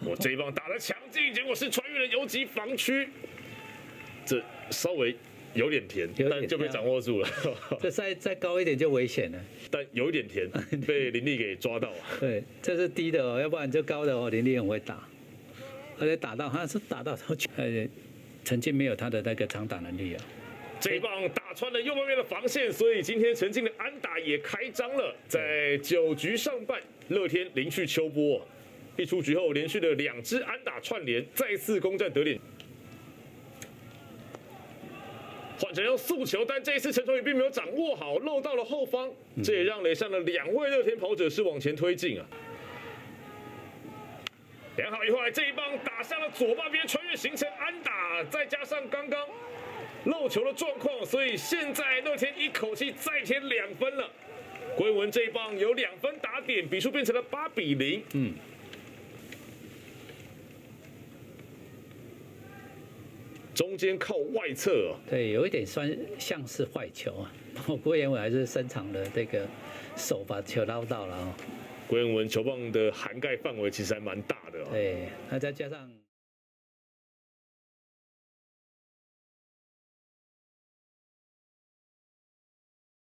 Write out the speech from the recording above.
我这一棒打得强劲，结果是穿越了游击防区，这稍微有点甜，但就被掌握住了。这再高一点就危险了。但有一点甜，被林立给抓到。对，这是低的哦，要不然就高的哦。林立很会打，而且打到他是打到陈进没有他的那个长打能力啊。这一棒打穿了右外面的防线，所以今天陈进的安打也开张了。在9局上半，乐天连续秋波，一出局后连续的2支安打串联，再次攻占得点。换成要速球，但这一次陈崇宇并没有掌握好，漏到了后方，这也让垒上的2位乐天跑者是往前推进啊。良好一坏，这一棒打向了左半边，穿越形成安打，再加上刚刚漏球的状况，所以现在乐天一口气再添2分了。归文这一棒有2分打点，比数变成了8-0。中间靠外侧哦，对，有一点像是坏球啊。郭彦文还是伸长了这个手把球捞到了哦。郭彦文球棒的涵盖范围其实还蛮大的哦。对，那再加上。